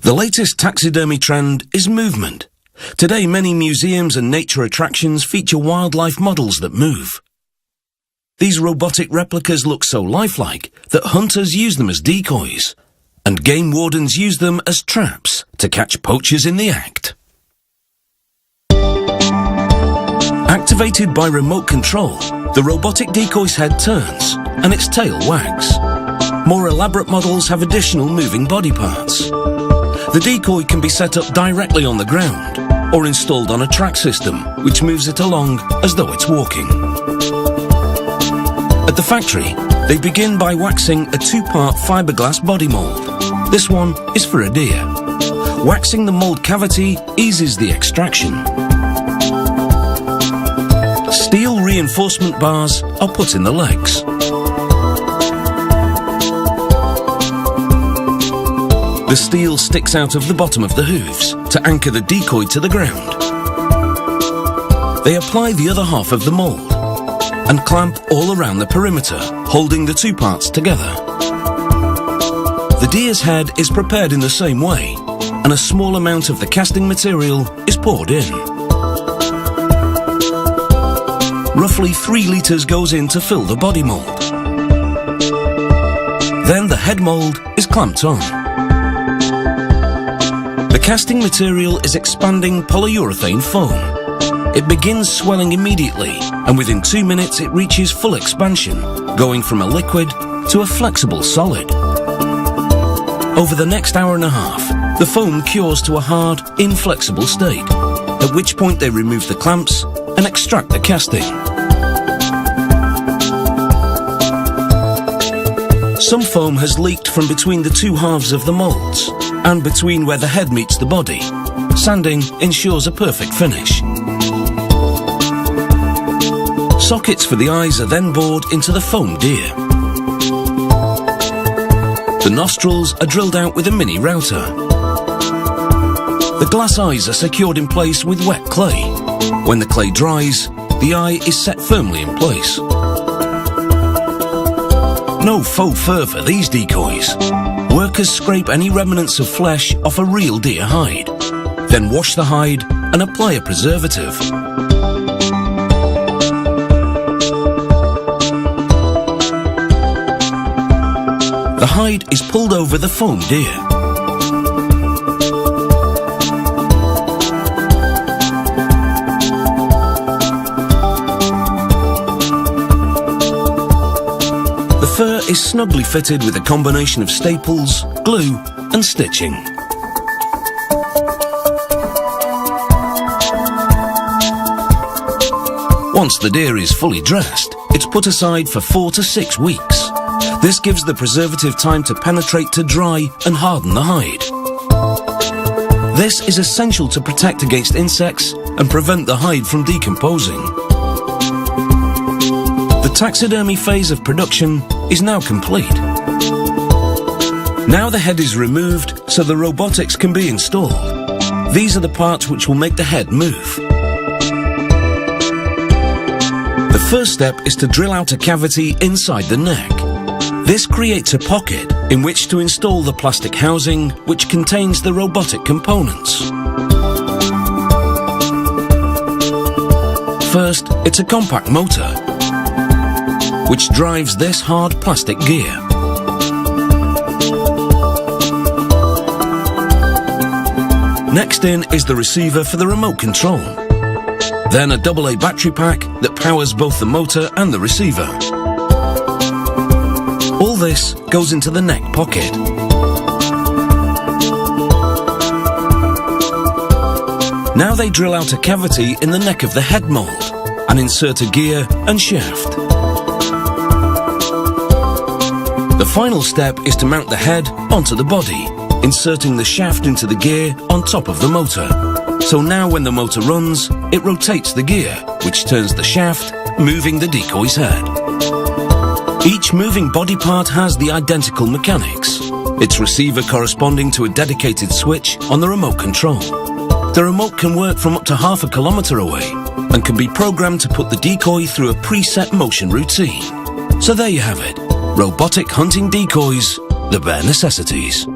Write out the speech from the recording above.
The latest taxidermy trend is movement. Today, many museums and nature attractions feature wildlife models that move. These robotic replicas look so lifelike that hunters use them as decoys, and game wardens use them as traps to catch poachers in the act. Activated by remote control, the robotic decoy's head turns and its tail wags. More elaborate models have additional moving body parts. The decoy can be set up directly on the ground or installed on a track system, which moves it along as though it's walking. At the factory, they begin by waxing a two-part fiberglass body mold. This one is for a deer. Waxing the mold cavity eases the extraction. Steel reinforcement bars are put in the legs. The steel sticks out of the bottom of the hooves to anchor the decoy to the ground. They apply the other half of the mold and clamp all around the perimeter, holding the two parts together. The deer's head is prepared in the same way, and a small amount of the casting material is poured in. Roughly 3 litres goes in to fill the body mold. Then the head mold is clamped on. The casting material is expanding polyurethane foam. It begins swelling immediately, and within 2 minutes it reaches full expansion, going from a liquid to a flexible solid. Over the next hour and a half, the foam cures to a hard, inflexible state, at which point they remove the clamps and extract the casting. Some foam has leaked from between the two halves of the molds and between where the head meets the body. Sanding ensures a perfect finish. Sockets for the eyes are then bored into the foam deer. The nostrils are drilled out with a mini router. The glass eyes are secured in place with wet clay. When the clay dries, the eye is set firmly in place. No faux fur for these decoys. Workers scrape any remnants of flesh off a real deer hide, then wash the hide and apply a preservative. The hide is pulled over the foam deer. The fur is snugly fitted with a combination of staples, glue and stitching. Once the deer is fully dressed, it's put aside for 4 to 6 weeks. This gives the preservative time to penetrate to dry and harden the hide. This is essential to protect against insects and prevent the hide from decomposing. The taxidermy phase of production is now complete. Now the head is removed so the robotics can be installed. These are the parts which will make the head move. The first step is to drill out a cavity inside the neck. This creates a pocket in which to install the plastic housing which contains the robotic components. First, it's a compact motor, which drives this hard plastic gear. Next in is the receiver for the remote control. Then a AA battery pack that powers both the motor and the receiver. All this goes into the neck pocket. Now they drill out a cavity in the neck of the head mold and insert a gear and shaft. The final step is to mount the head onto the body, inserting the shaft into the gear on top of the motor. So now when the motor runs, it rotates the gear, which turns the shaft, moving the decoy's head. Each moving body part has the identical mechanics. Its receiver corresponding to a dedicated switch on the remote control. The remote can work from up to half a kilometre away and can be programmed to put the decoy through a preset motion routine. So there you have it. Robotic hunting decoys, the bare necessities.